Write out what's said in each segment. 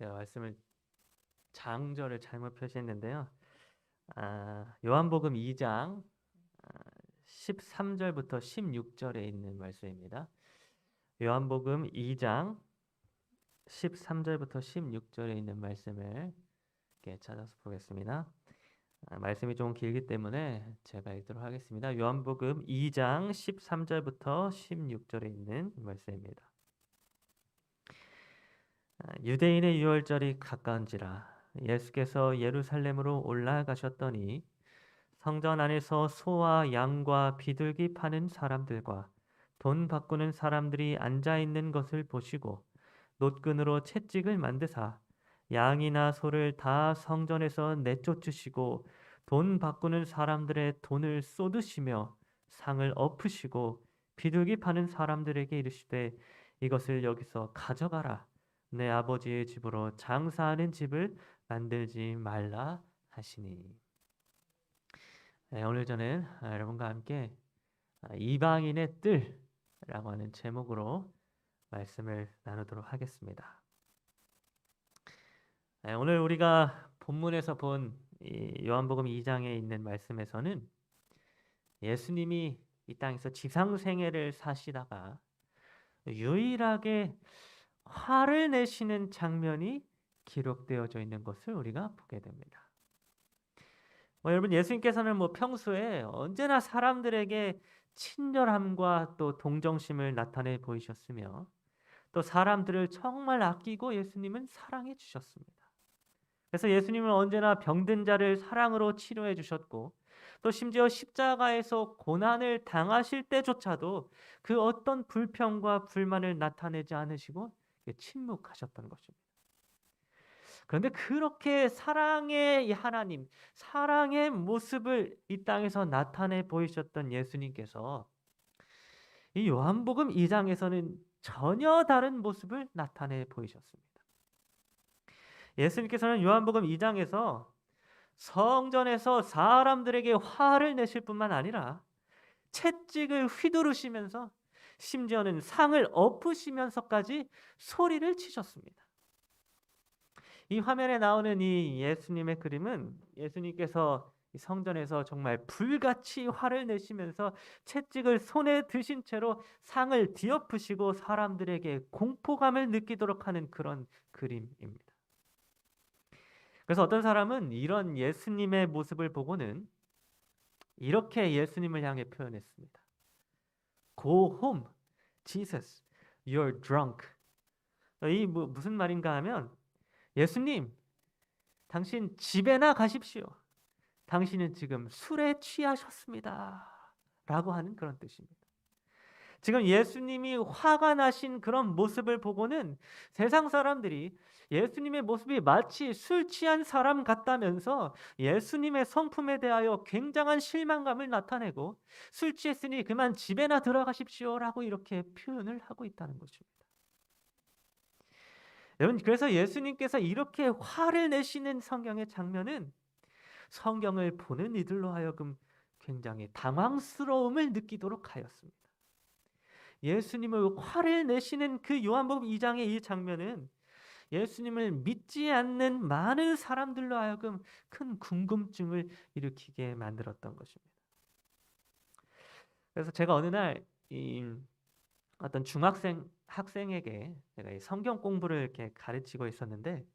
제가 말씀을 장절을 잘못 표시했는데요. 요한복음 2장 13절부터 16절에 있는 말씀입니다. 요한복음 2장 13절부터 16절에 있는 말씀을 이렇게 찾아서 보겠습니다. 말씀이 좀 길기 때문에 제가 읽도록 하겠습니다. 요한복음 2장 13절부터 16절에 있는 말씀입니다. 유대인의 유월절이 가까운지라 예수께서 예루살렘으로 올라가셨더니 성전 안에서 소와 양과 비둘기 파는 사람들과 돈 바꾸는 사람들이 앉아 있는 것을 보시고 노끈으로 채찍을 만드사 양이나 소를 다 성전에서 내쫓으시고 돈 바꾸는 사람들의 돈을 쏟으시며 상을 엎으시고 비둘기 파는 사람들에게 이르시되 이것을 여기서 가져가라. 내 아버지의 집으로 장사하는 집을 만들지 말라 하시니. 네, 오늘 저는 여러분과 함께 이방인의 뜰이라고 하는 제목으로 말씀을 나누도록 하겠습니다. 네, 오늘 우리가 본문에서 본 이 요한복음 2장에 있는 말씀에서는 예수님이 이 땅에서 지상생애를 사시다가 유일하게 화를 내시는 장면이 기록되어져 있는 것을 우리가 보게 됩니다. 여러분, 예수님께서는 평소에 언제나 사람들에게 친절함과 또 동정심을 나타내 보이셨으며 또 사람들을 정말 아끼고 예수님은 사랑해 주셨습니다. 그래서 예수님은 언제나 병든 자를 사랑으로 치료해 주셨고 또 심지어 십자가에서 고난을 당하실 때조차도 그 어떤 불평과 불만을 나타내지 않으시고 침묵하셨던 것입니다. 그런데 그렇게 사랑의 하나님, 사랑의 모습을 이 땅에서 나타내 보이셨던 예수님께서 이 요한복음 2장에서는 전혀 다른 모습을 나타내 보이셨습니다. 예수님께서는 요한복음 2장에서 성전에서 사람들에게 화를 내실 뿐만 아니라 채찍을 휘두르시면서 심지어는 상을 엎으시면서까지 소리를 치셨습니다. 이 화면에 나오는 이 예수님의 그림은 예수님께서 성전에서 정말 불같이 화를 내시면서 채찍을 손에 드신 채로 상을 뒤엎으시고 사람들에게 공포감을 느끼도록 하는 그런 그림입니다. 그래서 어떤 사람은 이런 예수님의 모습을 보고는 이렇게 예수님을 향해 표현했습니다. Go home, Jesus, you're drunk. 이 무슨 말인가 하면 예수님, 당신 집에나 가십시오. 당신은 지금 술에 취하셨습니다. 라고 하는 그런 뜻입니다. 지금 예수님이 화가 나신 그런 모습을 보고는 세상 사람들이 예수님의 모습이 마치 술 취한 사람 같다면서 예수님의 성품에 대하여 굉장한 실망감을 나타내고 술 취했으니 그만 집에나 들어가십시오라고 이렇게 표현을 하고 있다는 것입니다. 여러분, 그래서 예수님께서 이렇게 화를 내시는 성경의 장면은 성경을 보는 이들로 하여금 굉장히 당황스러움을 느끼도록 하였습니다. 예수님을 화를 내시는 그 요한복음 2장의 이 장면은 예수님을 믿지 않는 많은 사람들로 하여금 큰 궁금증을 일으키게 만들었던 것입니다. 그래서 제가 어느 날 어떤 학생에게 제가 이 성경 공부를 이렇게 가르치고 있었는데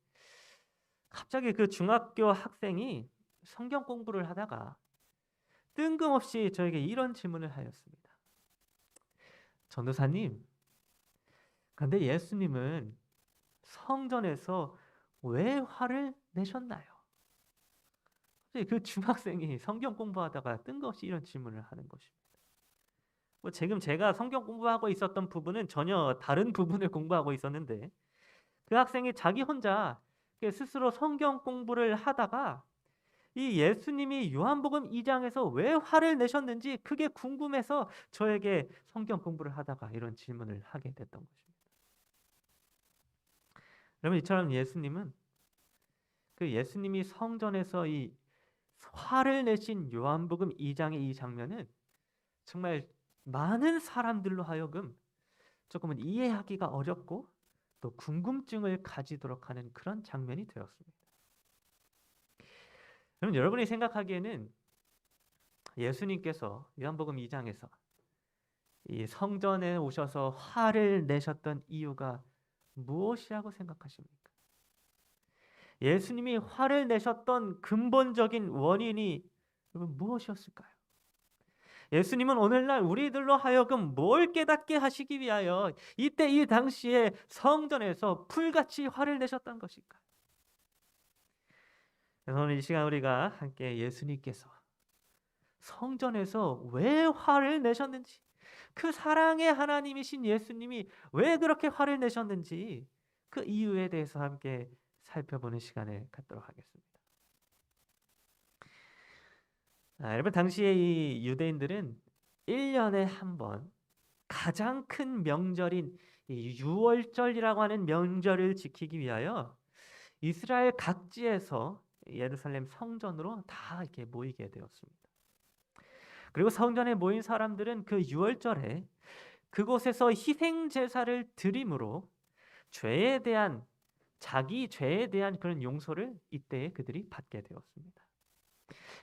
갑자기 그 중학교 학생이 성경 공부를 하다가 뜬금없이 저에게 이런 질문을 하였습니다. 전도사님, 그런데 예수님은 성전에서 왜 화를 내셨나요? 그 중학생이 성경 공부하다가 뜬금없이 이런 질문을 하는 것입니다. 지금 제가 성경 공부하고 있었던 부분은 전혀 다른 부분을 공부하고 있었는데 그 학생이 자기 혼자 스스로 성경 공부를 하다가 이 예수님이 요한복음 2장에서 왜 화를 내셨는지 그게 궁금해서 저에게 성경 공부를 하다가 이런 질문을 하게 됐던 것입니다. 여러분, 이처럼 예수님이 성전에서 이 화를 내신 요한복음 2장의 이 장면은 정말 많은 사람들로 하여금 조금은 이해하기가 어렵고 또 궁금증을 가지도록 하는 그런 장면이 되었습니다. 그럼 여러분이 생각하기에는 예수님께서 요한복음 2장에서 이 성전에 오셔서 화를 내셨던 이유가 무엇이라고 생각하십니까? 예수님이 화를 내셨던 근본적인 원인이 여러분 무엇이었을까요? 예수님은 오늘날 우리들로 하여금 뭘 깨닫게 하시기 위하여 이때 이 당시에 성전에서 불같이 화를 내셨던 것일까요? 그래서 오늘 이 시간 우리가 함께 예수님께서 성전에서 왜 화를 내셨는지, 그 사랑의 하나님이신 예수님이 왜 그렇게 화를 내셨는지 그 이유에 대해서 함께 살펴보는 시간을 갖도록 하겠습니다. 여러분 당시에 이 유대인들은 1년에 한 번 가장 큰 명절인 이 유월절이라고 하는 명절을 지키기 위하여 이스라엘 각지에서 예루살렘 성전으로 다 이렇게 모이게 되었습니다. 그리고 성전에 모인 사람들은 그 유월절에 그곳에서 희생 제사를 드림으로 죄에 대한 자기 죄에 대한 그런 용서를 이때에 그들이 받게 되었습니다.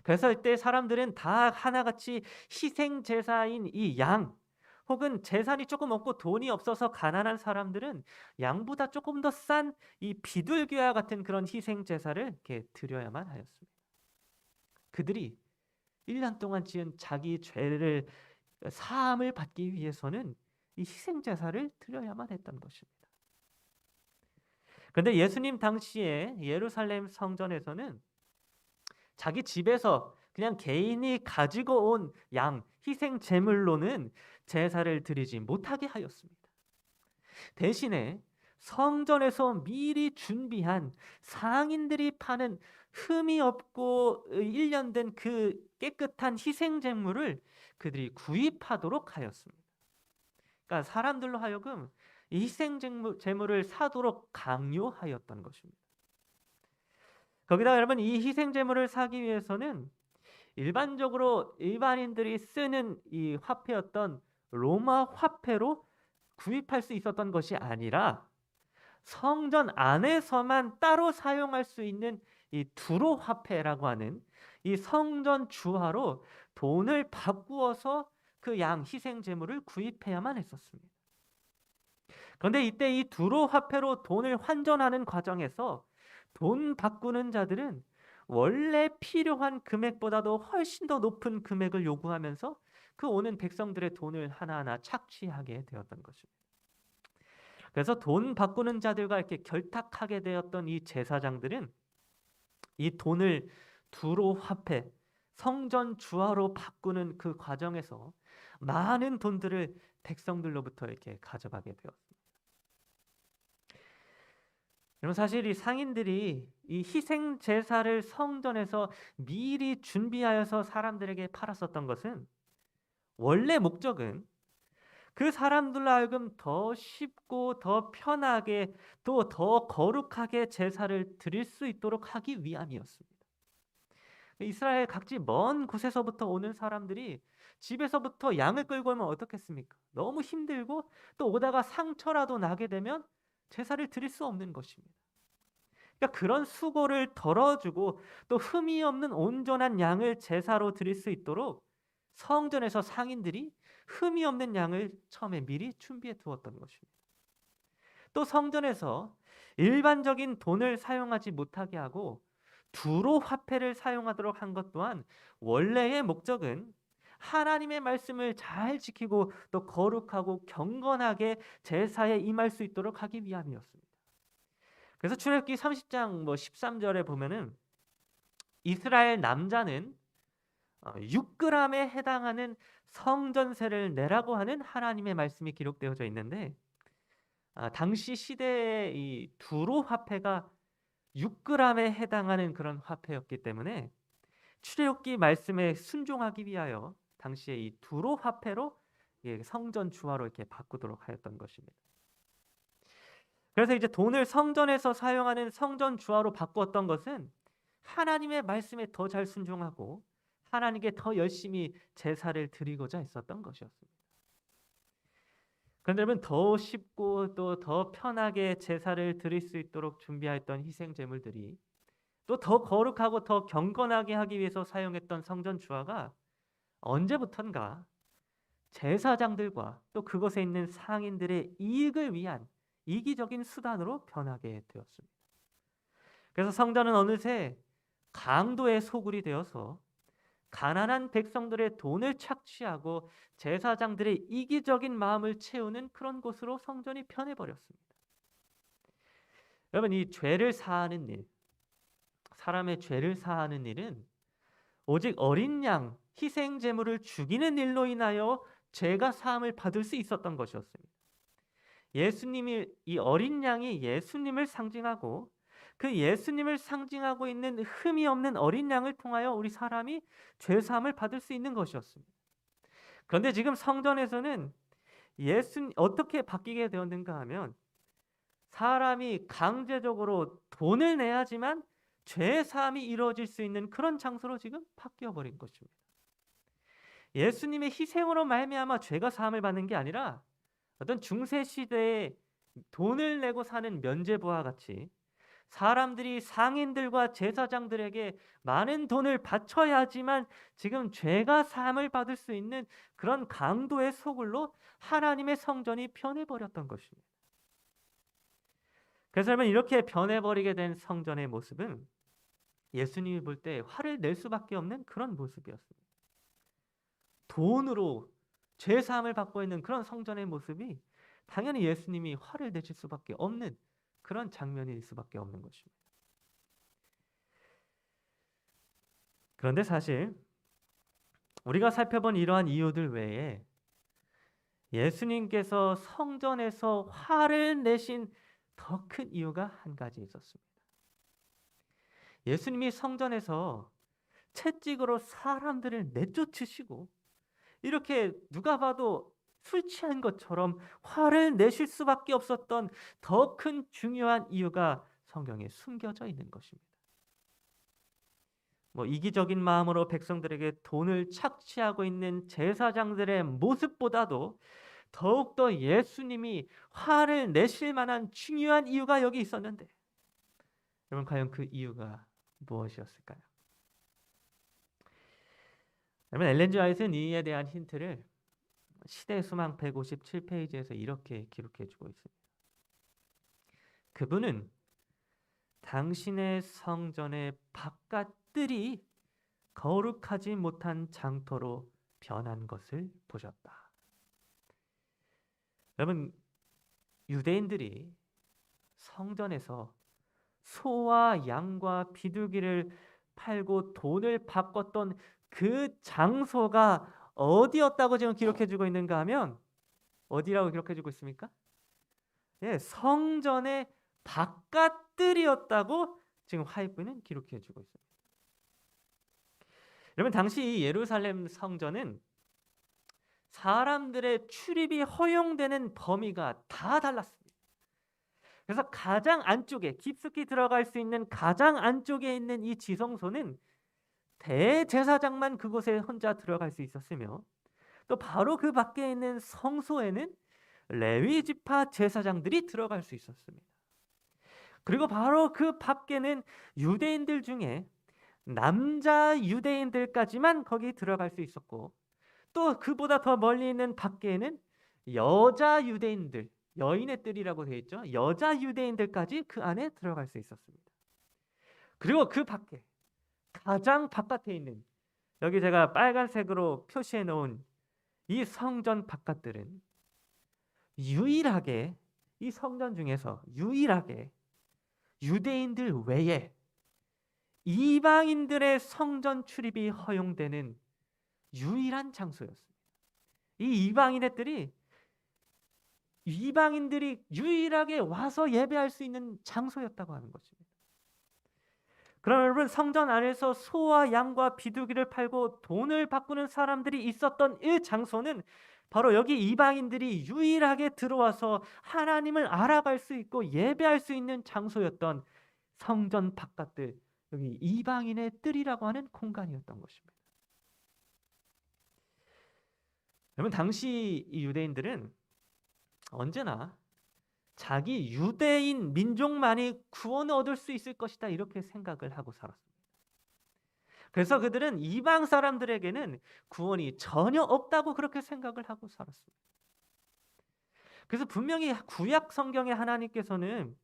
그래서 이때 사람들은 다 하나같이 희생 제사인 이 양, 혹은 재산이 조금 없고 돈이 없어서 가난한 사람들은 양보다 조금 더 싼 이 비둘기와 같은 그런 희생 제사를 이렇게 드려야만 하였습니다. 그들이 1년 동안 지은 자기 죄를 사함을 받기 위해서는 이 희생 제사를 드려야만 했던 것입니다. 그런데 예수님 당시에 예루살렘 성전에서는 자기 집에서 그냥 개인이 가지고 온 양, 희생 제물로는 제사를 드리지 못하게 하였습니다. 대신에 성전에서 미리 준비한 상인들이 파는 흠이 없고 1년 된 그 깨끗한 희생 제물을 그들이 구입하도록 하였습니다. 그러니까 사람들로 하여금 이 희생 제물을 사도록 강요하였던 것입니다. 거기다가 여러분 이 희생 제물을 사기 위해서는 일반적으로 일반인들이 쓰는 이 화폐였던 로마 화폐로 구입할 수 있었던 것이 아니라 성전 안에서만 따로 사용할 수 있는 이 두로 화폐라고 하는 이 성전 주화로 돈을 바꾸어서 그 양 희생 제물을 구입해야만 했었습니다. 그런데 이때 이 두로 화폐로 돈을 환전하는 과정에서 돈 바꾸는 자들은 원래 필요한 금액보다도 훨씬 더 높은 금액을 요구하면서 그 오는 백성들의 돈을 하나하나 착취하게 되었던 것입니다. 그래서 돈 바꾸는 자들과 이렇게 결탁하게 되었던 이 제사장들은 이 돈을 두로 화폐, 성전 주화로 바꾸는 그 과정에서 많은 돈들을 백성들로부터 이렇게 가져가게 되었습니다. 여러분 사실 이 상인들이 이 희생 제사를 성전에서 미리 준비하여서 사람들에게 팔았었던 것은 원래 목적은 그 사람들로 하여금 더 쉽고 더 편하게 또 더 거룩하게 제사를 드릴 수 있도록 하기 위함이었습니다. 이스라엘 각지 먼 곳에서부터 오는 사람들이 집에서부터 양을 끌고 오면 어떻겠습니까? 너무 힘들고 또 오다가 상처라도 나게 되면 제사를 드릴 수 없는 것입니다. 그러니까 그런 수고를 덜어주고 또 흠이 없는 온전한 양을 제사로 드릴 수 있도록 성전에서 상인들이 흠이 없는 양을 처음에 미리 준비해 두었던 것입니다. 또 성전에서 일반적인 돈을 사용하지 못하게 하고 두로 화폐를 사용하도록 한 것 또한 원래의 목적은 하나님의 말씀을 잘 지키고 또 거룩하고 경건하게 제사에 임할 수 있도록 하기 위함이었습니다. 그래서 출애굽기 30장 13절에 보면은 이스라엘 남자는 6g에 해당하는 성전세를 내라고 하는 하나님의 말씀이 기록되어져 있는데 당시 시대의 이 두로 화폐가 6g에 해당하는 그런 화폐였기 때문에 출애굽기 말씀에 순종하기 위하여 당시에 이 두로 화폐로 성전 주화로 이렇게 바꾸도록 하였던 것입니다. 그래서 이제 돈을 성전에서 사용하는 성전 주화로 바꾸었던 것은 하나님의 말씀에 더 잘 순종하고 하나님께 더 열심히 제사를 드리고자 했었던 것이었습니다. 그런데 여러분 더 쉽고 또 더 편하게 제사를 드릴 수 있도록 준비했던 희생 제물들이 또 더 거룩하고 더 경건하게 하기 위해서 사용했던 성전 주화가 언제부턴가 제사장들과 또 그곳에 있는 상인들의 이익을 위한 이기적인 수단으로 변하게 되었습니다. 그래서 성전은 어느새 강도의 소굴이 되어서 가난한 백성들의 돈을 착취하고 제사장들의 이기적인 마음을 채우는 그런 곳으로 성전이 변해버렸습니다. 여러분, 이 죄를 사하는 일, 사람의 죄를 사하는 일은 오직 어린 양, 희생 제물을 죽이는 일로 인하여 죄가 사함을 받을 수 있었던 것이었습니다. 예수님이 이 어린 양이 예수님을 상징하고 그 예수님을 상징하고 있는 흠이 없는 어린 양을 통하여 우리 사람이 죄 사함을 받을 수 있는 것이었습니다. 그런데 지금 성전에서는 어떻게 바뀌게 되었는가 하면 사람이 강제적으로 돈을 내야지만 죄 사함이 이루어질 수 있는 그런 장소로 지금 바뀌어 버린 것입니다. 예수님의 희생으로 말미암아 죄가 사함을 받는 게 아니라 어떤 중세 시대에 돈을 내고 사는 면죄부와 같이 사람들이 상인들과 제사장들에게 많은 돈을 바쳐야지만 지금 죄가 사함을 받을 수 있는 그런 강도의 소굴로 하나님의 성전이 변해버렸던 것입니다. 그래서 여러분 이렇게 변해버리게 된 성전의 모습은 예수님이 볼 때 화를 낼 수밖에 없는 그런 모습이었습니다. 돈으로 죄 사함을 받고 있는 그런 성전의 모습이 당연히 예수님이 화를 내실 수밖에 없는 그런 장면일 수밖에 없는 것입니다. 그런데 사실 우리가 살펴본 이러한 이유들 외에 예수님께서 성전에서 화를 내신 더 큰 이유가 한 가지 있었습니다. 예수님이 성전에서 채찍으로 사람들을 내쫓으시고 이렇게 누가 봐도 술 취한 것처럼 화를 내실 수밖에 없었던 더 큰 중요한 이유가 성경에 숨겨져 있는 것입니다. 이기적인 마음으로 백성들에게 돈을 착취하고 있는 제사장들의 모습보다도 더욱더 예수님이 화를 내실 만한 중요한 이유가 여기 있었는데 여러분 과연 그 이유가 무엇이었을까요? 여러분 엘렌 지 화이트는 이에 대한 힌트를 시대 수망 157페이지에서 이렇게 기록해 주고 있습니다. 그분은 당신의 성전의 바깥들이 거룩하지 못한 장터로 변한 것을 보셨다. 여러분 유대인들이 성전에서 소와 양과 비둘기를 팔고 돈을 바꿨던 그 장소가 어디였다고 지금 기록해주고 있는가 하면 어디라고 기록해주고 있습니까? 예, 성전의 바깥들이었다고 지금 화이프는 기록해주고 있습니다. 여러분 당시 예루살렘 성전은 사람들의 출입이 허용되는 범위가 다 달랐습니다. 그래서 가장 안쪽에 깊숙이 들어갈 수 있는 가장 안쪽에 있는 이 지성소는 대제사장만 그곳에 혼자 들어갈 수 있었으며 또 바로 그 밖에 있는 성소에는 레위 지파 제사장들이 들어갈 수 있었습니다. 그리고 바로 그 밖에는 유대인들 중에 남자 유대인들까지만 거기 들어갈 수 있었고 또 그보다 더 멀리 있는 밖에는 여자 유대인들, 여인의 뜰이라고 되어 있죠. 여자 유대인들까지 그 안에 들어갈 수 있었습니다. 그리고 그 밖에 가장 바깥에 있는 여기 제가 빨간색으로 표시해 놓은 이 성전 바깥들은 유일하게 이 성전 중에서 유일하게 유대인들 외에 이방인들의 성전 출입이 허용되는 유일한 장소였습니다. 이 이방인들이 유일하게 와서 예배할 수 있는 장소였다고 하는 것입니다. 그럼 여러분 성전 안에서 소와 양과 비둘기를 팔고 돈을 바꾸는 사람들이 있었던 이 장소는 바로 여기 이방인들이 유일하게 들어와서 하나님을 알아갈 수 있고 예배할 수 있는 장소였던 성전 바깥들, 여기 이방인의 뜰이라고 하는 공간이었던 것입니다. 여러분 당시 이 유대인들은 언제나 자기 유대인 민족만이 구원을 얻을 수 있을 것이다 이렇게 생각을 하고 살았습니다. 그래서 그들은 이방 사람들에게는 구원이 전혀 없다고 그렇게 생각을 하고 살았습니다. 그래서 분명히 구약 성경의 하나님께서는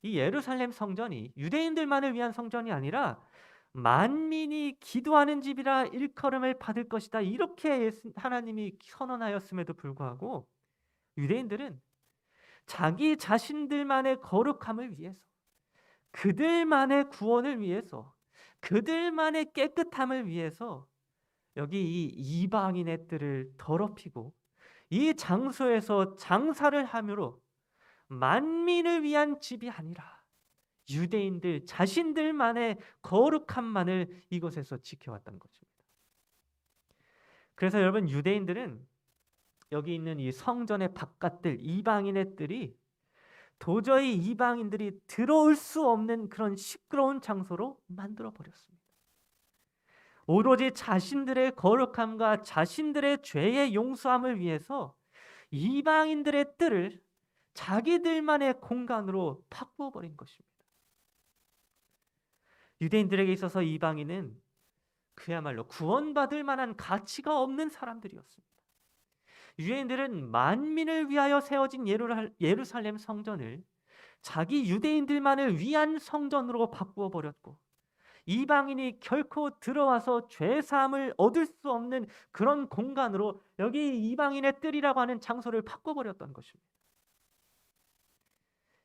이 예루살렘 성전이 유대인들만을 위한 성전이 아니라 만민이 기도하는 집이라 일컬음을 받을 것이다 이렇게 하나님이 선언하였음에도 불구하고 유대인들은 자기 자신들만의 거룩함을 위해서, 그들만의 구원을 위해서, 그들만의 깨끗함을 위해서 여기 이 이방인의 뜰을 더럽히고 이 장소에서 장사를 함으로 만민을 위한 집이 아니라 유대인들 자신들만의 거룩함만을 이곳에서 지켜왔던 것입니다. 그래서 여러분, 유대인들은 여기 있는 이 성전의 바깥들, 이방인의 뜰이 도저히 이방인들이 들어올 수 없는 그런 시끄러운 장소로 만들어 버렸습니다. 오로지 자신들의 거룩함과 자신들의 죄의 용서함을 위해서 이방인들의 뜰을 자기들만의 공간으로 바꾸어 버린 것입니다. 유대인들에게 있어서 이방인은 그야말로 구원받을 만한 가치가 없는 사람들이었습니다. 유대인들은 만민을 위하여 세워진 예루살렘 성전을 자기 유대인들만을 위한 성전으로 바꾸어 버렸고, 이방인이 결코 들어와서 죄사함을 얻을 수 없는 그런 공간으로 여기 이방인의 뜰이라고 하는 장소를 바꿔버렸던 것입니다.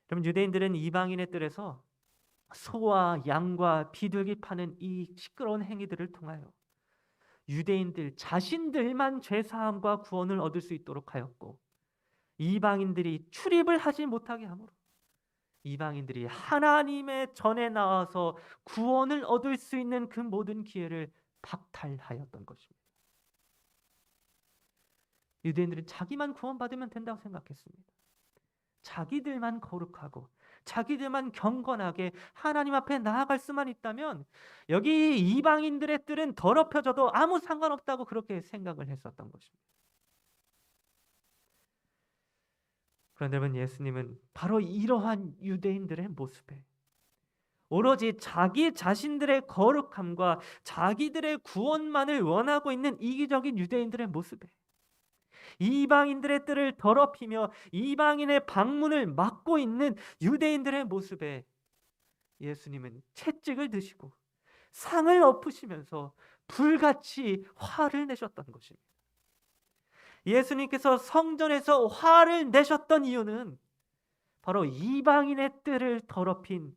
그럼 유대인들은 이방인의 뜰에서 소와 양과 비둘기 파는 이 시끄러운 행위들을 통하여 유대인들 자신들만 죄사함과 구원을 얻을 수 있도록 하였고, 이방인들이 출입을 하지 못하게 하므로 이방인들이 하나님의 전에 나와서 구원을 얻을 수 있는 그 모든 기회를 박탈하였던 것입니다. 유대인들은 자기만 구원받으면 된다고 생각했습니다. 자기들만 거룩하고 자기들만 경건하게 하나님 앞에 나아갈 수만 있다면 여기 이방인들의 뜰은 더럽혀져도 아무 상관없다고 그렇게 생각을 했었던 것입니다. 그런데 여러분, 예수님은 바로 이러한 유대인들의 모습에 오로지 자기 자신들의 거룩함과 자기들의 구원만을 원하고 있는 이기적인 유대인들의 모습에 이방인들의 뜰을 더럽히며 이방인의 방문을 막고 있는 유대인들의 모습에 예수님은 채찍을 드시고 상을 엎으시면서 불같이 화를 내셨던 것입니다. 예수님께서 성전에서 화를 내셨던 이유는 바로 이방인의 뜰을 더럽힌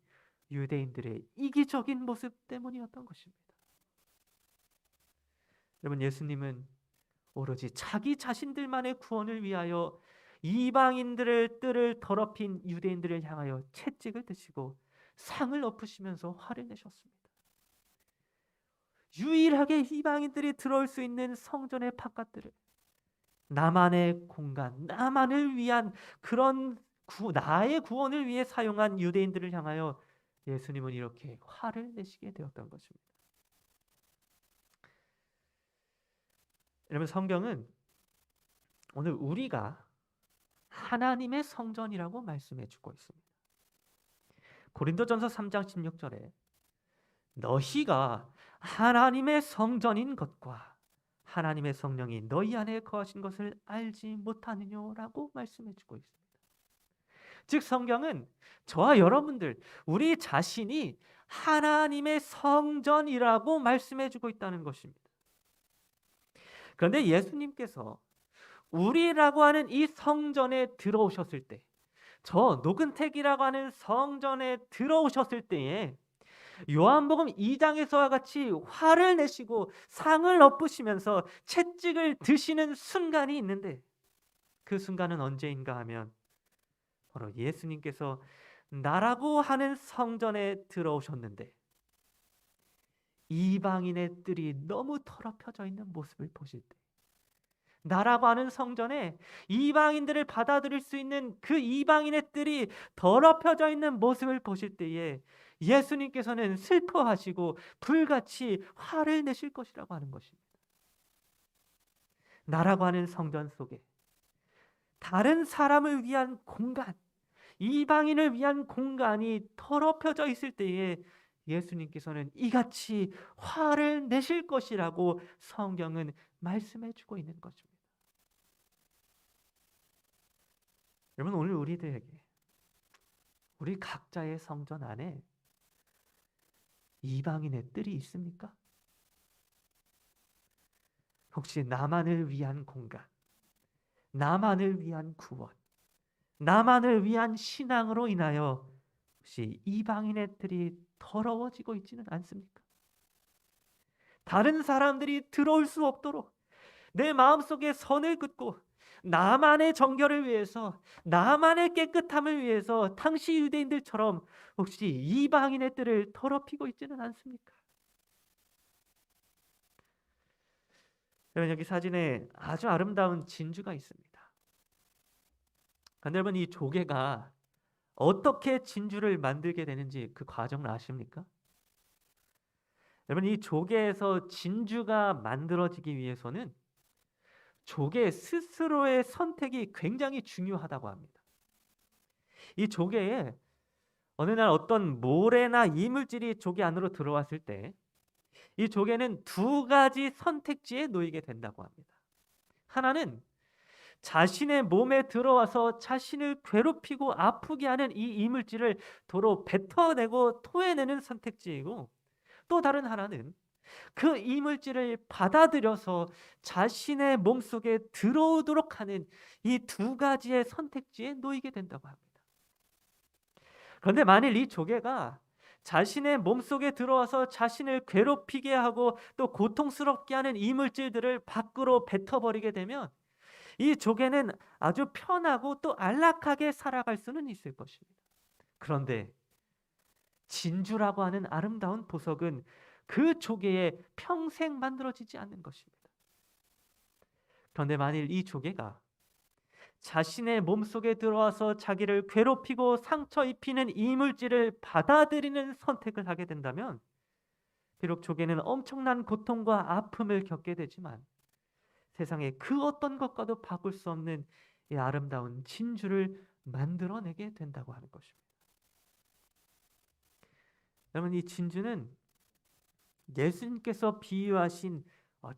유대인들의 이기적인 모습 때문이었던 것입니다. 여러분, 예수님은 오로지 자기 자신들만의 구원을 위하여 이방인들의 뜰을 더럽힌 유대인들을 향하여 채찍을 드시고 상을 엎으시면서 화를 내셨습니다. 유일하게 이방인들이 들어올 수 있는 성전의 바깥들을 나만의 공간, 나만을 위한 그런 나의 구원을 위해 사용한 유대인들을 향하여 예수님은 이렇게 화를 내시게 되었던 것입니다. 여러분, 성경은 오늘 우리가 하나님의 성전이라고 말씀해 주고 있습니다. 고린도전서 3장 16절에 너희가 하나님의 성전인 것과 하나님의 성령이 너희 안에 거하신 것을 알지 못하느냐라고 말씀해 주고 있습니다. 즉, 성경은 저와 여러분들, 우리 자신이 하나님의 성전이라고 말씀해 주고 있다는 것입니다. 그런데 예수님께서 우리라고 하는 이 성전에 들어오셨을 때, 저 녹은택이라고 하는 성전에 들어오셨을 때에 요한복음 2장에서와 같이 화를 내시고 상을 엎으시면서 채찍을 드시는 순간이 있는데, 그 순간은 언제인가 하면 바로 예수님께서 나라고 하는 성전에 들어오셨는데 이방인의 뜰이 너무 더럽혀져 있는 모습을 보실 때, 나라고 하는 성전에 이방인들을 받아들일 수 있는 그 이방인의 뜰이 더럽혀져 있는 모습을 보실 때에 예수님께서는 슬퍼하시고 불같이 화를 내실 것이라고 하는 것입니다. 나라고 하는 성전 속에 다른 사람을 위한 공간, 이방인을 위한 공간이 더럽혀져 있을 때에 예수님께서는 이같이 화를 내실 것이라고 성경은 말씀해 주고 있는 것입니다. 여러분, 오늘 우리들에게, 우리 각자의 성전 안에 이방인의 뜰이 있습니까? 혹시 나만을 위한 공간, 나만을 위한 구원, 나만을 위한 신앙으로 인하여 혹시 이방인의 뜰이 더러워지고 있지는 않습니까? 다른 사람들이 들어올 수 없도록 내 마음속에 선을 긋고 나만의 정결을 위해서, 나만의 깨끗함을 위해서 당시 유대인들처럼 혹시 이방인의 뜰을 더럽히고 있지는 않습니까? 여러분, 여기 사진에 아주 아름다운 진주가 있습니다. 그런데 여러분, 이 조개가 어떻게 진주를 만들게 되는지 그 과정을 아십니까? 여러분, 이 조개에서 진주가 만들어지기 위해서는 조개 스스로의 선택이 굉장히 중요하다고 합니다. 이 조개에 어느 날 어떤 모래나 이물질이 조개 안으로 들어왔을 때 이 조개는 두 가지 선택지에 놓이게 된다고 합니다. 하나는 자신의 몸에 들어와서 자신을 괴롭히고 아프게 하는 이 이물질을 도로 뱉어내고 토해내는 선택지이고, 또 다른 하나는 그 이물질을 받아들여서 자신의 몸속에 들어오도록 하는 이 두 가지의 선택지에 놓이게 된다고 합니다. 그런데 만일 이 조개가 자신의 몸속에 들어와서 자신을 괴롭히게 하고 또 고통스럽게 하는 이물질들을 밖으로 뱉어버리게 되면 이 조개는 아주 편하고 또 안락하게 살아갈 수는 있을 것입니다. 그런데 진주라고 하는 아름다운 보석은 그 조개에 평생 만들어지지 않는 것입니다. 그런데 만일 이 조개가 자신의 몸속에 들어와서 자기를 괴롭히고 상처 입히는 이물질을 받아들이는 선택을 하게 된다면 비록 조개는 엄청난 고통과 아픔을 겪게 되지만 세상에 그 어떤 것과도 바꿀 수 없는 이 아름다운 진주를 만들어내게 된다고 하는 것입니다. 여러분, 이 진주는 예수님께서 비유하신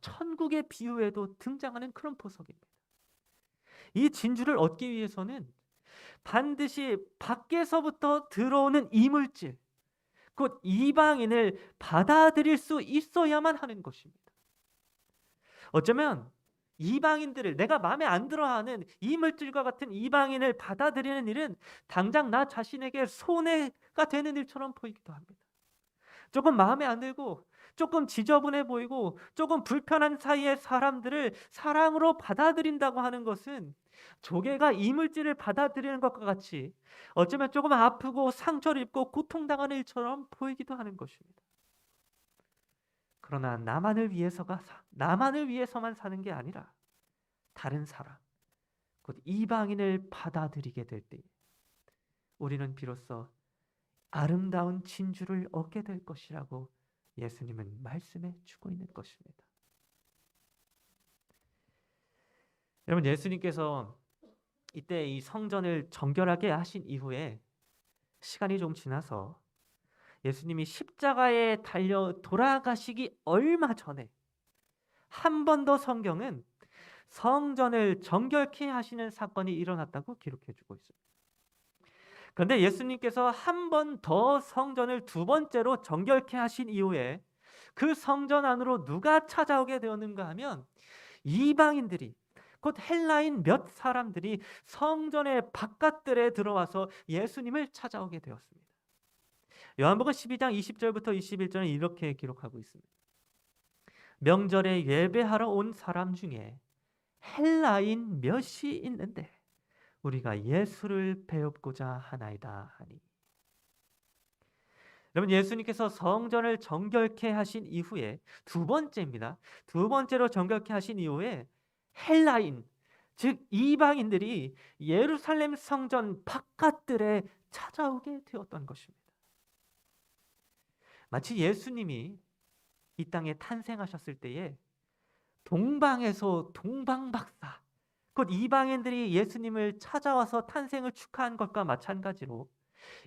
천국의 비유에도 등장하는 그런 보석입니다. 이 진주를 얻기 위해서는 반드시 밖에서부터 들어오는 이물질, 곧 이방인을 받아들일 수 있어야만 하는 것입니다. 어쩌면 이방인들을, 내가 마음에 안 들어하는 이물질과 같은 이방인을 받아들이는 일은 당장 나 자신에게 손해가 되는 일처럼 보이기도 합니다. 조금 마음에 안 들고 조금 지저분해 보이고 조금 불편한 사이의 사람들을 사랑으로 받아들인다고 하는 것은 조개가 이물질을 받아들이는 것과 같이 어쩌면 조금 아프고 상처를 입고 고통당하는 일처럼 보이기도 하는 것입니다. 그러나 나만을 위해서만 사는 게 아니라 다른 사람, 곧 이방인을 받아들이게 될 때 우리는 비로소 아름다운 진주를 얻게 될 것이라고 예수님은 말씀해 주고 있는 것입니다. 여러분, 예수님께서 이때 이 성전을 정결하게 하신 이후에 시간이 좀 지나서 예수님이 십자가에 달려 돌아가시기 얼마 전에 한 번 더 성경은 성전을 정결케 하시는 사건이 일어났다고 기록해 주고 있습니다. 그런데 예수님께서 한 번 더 성전을 두 번째로 정결케 하신 이후에 그 성전 안으로 누가 찾아오게 되었는가 하면 이방인들이, 곧 헬라인 몇 사람들이 성전의 바깥들에 들어와서 예수님을 찾아오게 되었습니다. 요한복음 12장 20절부터 21절은 이렇게 기록하고 있습니다. 명절에 예배하러 온 사람 중에 헬라인 몇이 있는데 우리가 예수를 배웁고자 하나이다 하니. 여러분, 예수님께서 성전을 정결케 하신 이후에 두 번째입니다. 두 번째로 정결케 하신 이후에 헬라인, 즉 이방인들이 예루살렘 성전 바깥들에 찾아오게 되었던 것입니다. 마치 예수님이 이 땅에 탄생하셨을 때에 동방에서 동방박사, 곧 이방인들이 예수님을 찾아와서 탄생을 축하한 것과 마찬가지로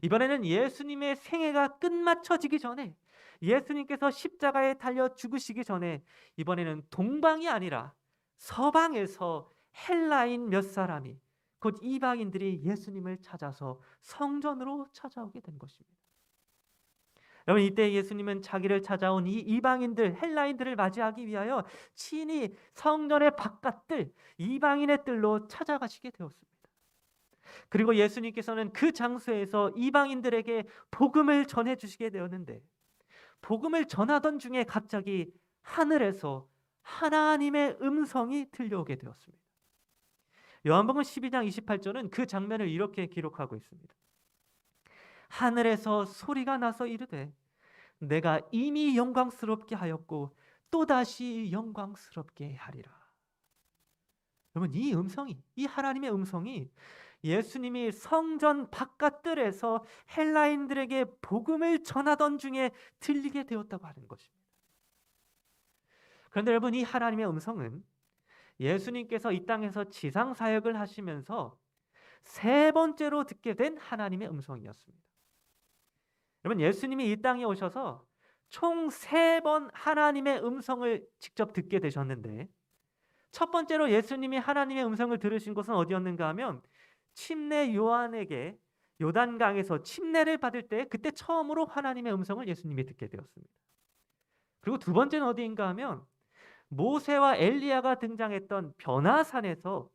이번에는 예수님의 생애가 끝마쳐지기 전에, 예수님께서 십자가에 달려 죽으시기 전에 이번에는 동방이 아니라 서방에서 헬라인 몇 사람이, 곧 이방인들이 예수님을 찾아서 성전으로 찾아오게 된 것입니다. 여러분, 이때 예수님은 자기를 찾아온 이 이방인들, 헬라인들을 맞이하기 위하여 친히 성전의 바깥들, 이방인의 뜰로 찾아가시게 되었습니다. 그리고 예수님께서는 그 장소에서 이방인들에게 복음을 전해 주시게 되었는데, 복음을 전하던 중에 갑자기 하늘에서 하나님의 음성이 들려오게 되었습니다. 요한복음 12장 28절은 그 장면을 이렇게 기록하고 있습니다. 하늘에서 소리가 나서 이르되 내가 이미 영광스럽게 하였고 또다시 영광스럽게 하리라. 여러분, 이 음성이, 이 하나님의 음성이 예수님이 성전 바깥들에서 헬라인들에게 복음을 전하던 중에 들리게 되었다고 하는 것입니다. 그런데 여러분, 이 하나님의 음성은 예수님께서 이 땅에서 지상 사역을 하시면서 세 번째로 듣게 된 하나님의 음성이었습니다. 여러분, 예수님이 이 땅에 오셔서 총 3번 하나님의 음성을 직접 듣게 되셨는데, 첫 번째로 예수님이 하나님의 음성을 들으신 곳은 어디였는가 하면 침례 요한에게 요단강에서 침례를 받을 때, 그때 처음으로 하나님의 음성을 예수님이 듣게 되었습니다. 그리고 두 번째는 어디인가 하면 모세와 엘리야가 등장했던 변화산에서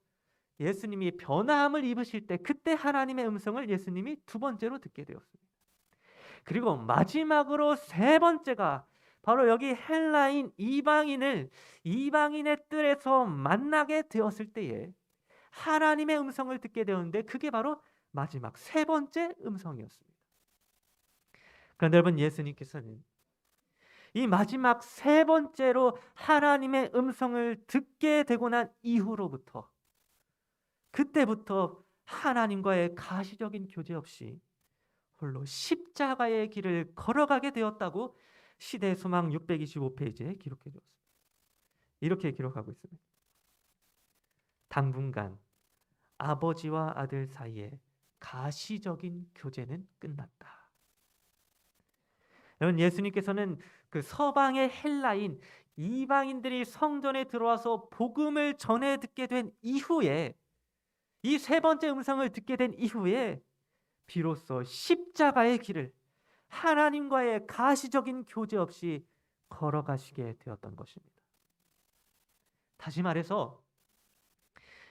예수님이 변화함을 입으실 때, 그때 하나님의 음성을 예수님이 두 번째로 듣게 되었습니다. 그리고 마지막으로 세 번째가 바로 여기 헬라인 이방인을 이방인의 뜰에서 만나게 되었을 때에 하나님의 음성을 듣게 되었는데, 그게 바로 마지막 세 번째 음성이었습니다. 그런데 여러분, 예수님께서는 이 마지막 세 번째로 하나님의 음성을 듣게 되고 난 이후로부터, 그때부터 하나님과의 가시적인 교제 없이 홀로 십자가의 길을 걸어가게 되었다고 시대 소망 625페이지에 기록해 주었습니다. 이렇게 기록하고 있습니다. 당분간 아버지와 아들 사이에 가시적인 교제는 끝났다. 여러분, 예수님께서는 그 서방의 헬라인 이방인들이 성전에 들어와서 복음을 전해 듣게 된 이후에, 이 세 번째 음성을 듣게 된 이후에 비로소 십자가의 길을 하나님과의 가시적인 교제 없이 걸어가시게 되었던 것입니다. 다시 말해서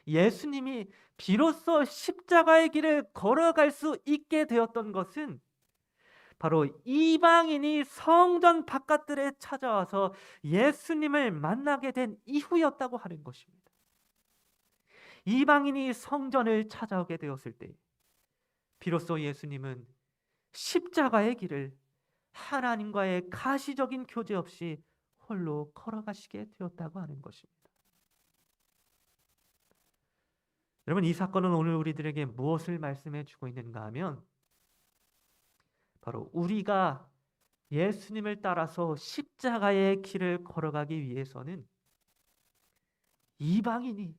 예수님이 비로소 십자가의 길을 걸어갈 수 있게 되었던 것은 바로 이방인이 성전 바깥들에 찾아와서 예수님을 만나게 된 이후였다고 하는 것입니다. 이방인이 성전을 찾아오게 되었을 때 비로소 예수님은 십자가의 길을 하나님과의 가시적인 교제 없이 홀로 걸어가시게 되었다고 하는 것입니다. 여러분, 이 사건은 오늘 우리들에게 무엇을 말씀해 주고 있는가 하면, 바로 우리가 예수님을 따라서 십자가의 길을 걸어가기 위해서는 이방인이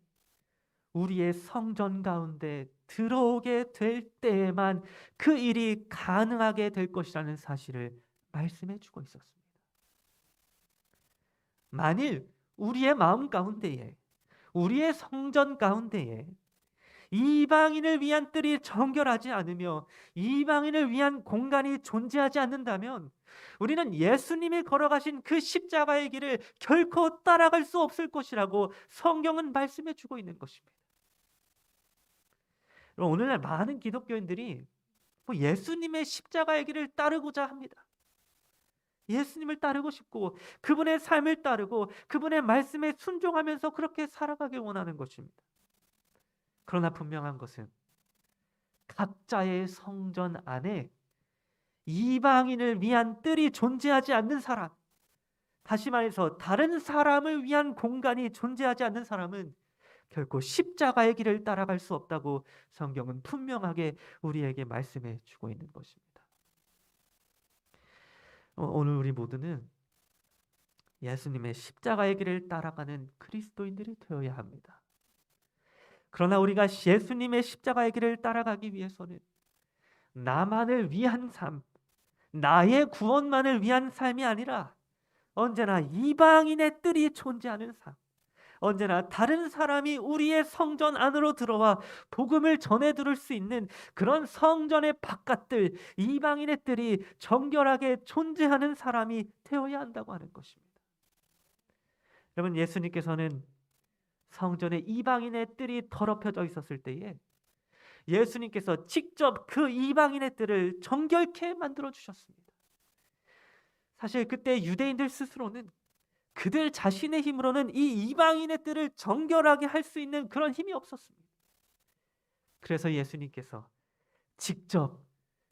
우리의 성전 가운데 들어오게 될 때에만 그 일이 가능하게 될 것이라는 사실을 말씀해 주고 있었습니다. 만일 우리의 마음 가운데에, 우리의 성전 가운데에 이방인을 위한 뜰이 정결하지 않으며 이방인을 위한 공간이 존재하지 않는다면 우리는 예수님이 걸어가신 그 십자가의 길을 결코 따라갈 수 없을 것이라고 성경은 말씀해 주고 있는 것입니다. 오늘날 많은 기독교인들이 예수님의 십자가의 길을 따르고자 합니다. 예수님을 따르고 싶고 그분의 삶을 따르고 그분의 말씀에 순종하면서 그렇게 살아가길 원하는 것입니다. 그러나 분명한 것은 각자의 성전 안에 이방인을 위한 뜰이 존재하지 않는 사람, 다시 말해서 다른 사람을 위한 공간이 존재하지 않는 사람은 결코 십자가의 길을 따라갈 수 없다고 성경은 분명하게 우리에게 말씀해 주고 있는 것입니다. 오늘 우리 모두는 예수님의 십자가의 길을 따라가는 그리스도인들이 되어야 합니다. 그러나 우리가 예수님의 십자가의 길을 따라가기 위해서는 나만을 위한 삶, 나의 구원만을 위한 삶이 아니라 언제나 이방인의 뜰이 존재하는 삶, 언제나 다른 사람이 우리의 성전 안으로 들어와 복음을 전해 들을 수 있는 그런 성전의 바깥들, 이방인의 뜰이 정결하게 존재하는 사람이 되어야 한다고 하는 것입니다. 여러분, 예수님께서는 성전에 이방인의 뜰이 더럽혀져 있었을 때에 예수님께서 직접 그 이방인의 뜰을 정결케 만들어 주셨습니다. 사실 그때 유대인들 스스로는 그들 자신의 힘으로는 이 이방인의 뜰을 정결하게 할 수 있는 그런 힘이 없었습니다. 그래서 예수님께서 직접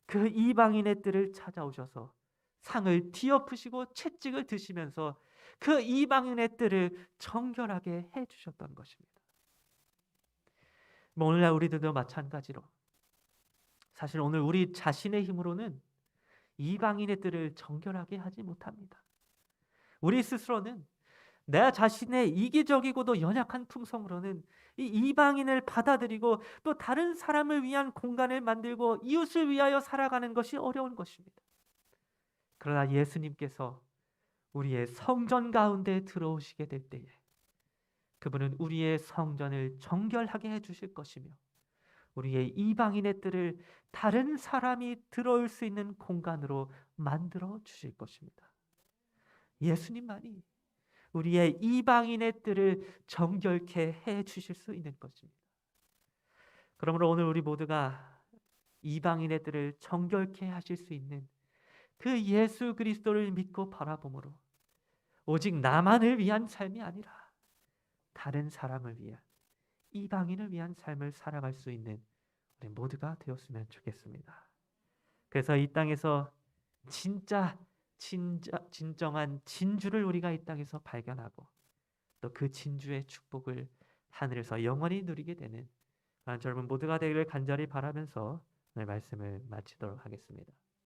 그 이방인의 뜰을 찾아오셔서 상을 뒤엎으시고 채찍을 드시면서 그 이방인의 뜰을 정결하게 해주셨던 것입니다. 오늘날 우리들도 마찬가지로 사실 오늘 우리 자신의 힘으로는 이방인의 뜰을 정결하게 하지 못합니다. 우리 스스로는 내 자신의 이기적이고도 연약한 품성으로는 이 이방인을 받아들이고 또 다른 사람을 위한 공간을 만들고 이웃을 위하여 살아가는 것이 어려운 것입니다. 그러나 예수님께서 우리의 성전 가운데 들어오시게 될 때에 그분은 우리의 성전을 정결하게 해주실 것이며 우리의 이방인의 뜰을 다른 사람이 들어올 수 있는 공간으로 만들어 주실 것입니다. 예수님만이 우리의 이방인의 뜰을 정결케 해 주실 수 있는 것입니다. 그러므로 오늘 우리 모두가 이방인의 뜰을 정결케 하실 수 있는 그 예수 그리스도를 믿고 바라봄으로 오직 나만을 위한 삶이 아니라 다른 사람을 위한 이방인을 위한 삶을 살아갈 수 있는 우리 모두가 되었으면 좋겠습니다. 그래서 이 땅에서 진정한 진주를 우리가 이 땅에서 발견하고 또 그 진주의 축복을 하늘에서 영원히 누리게 되는 그런 젊은 모두가 되기를 간절히 바라면서 오늘 말씀을 마치도록 하겠습니다.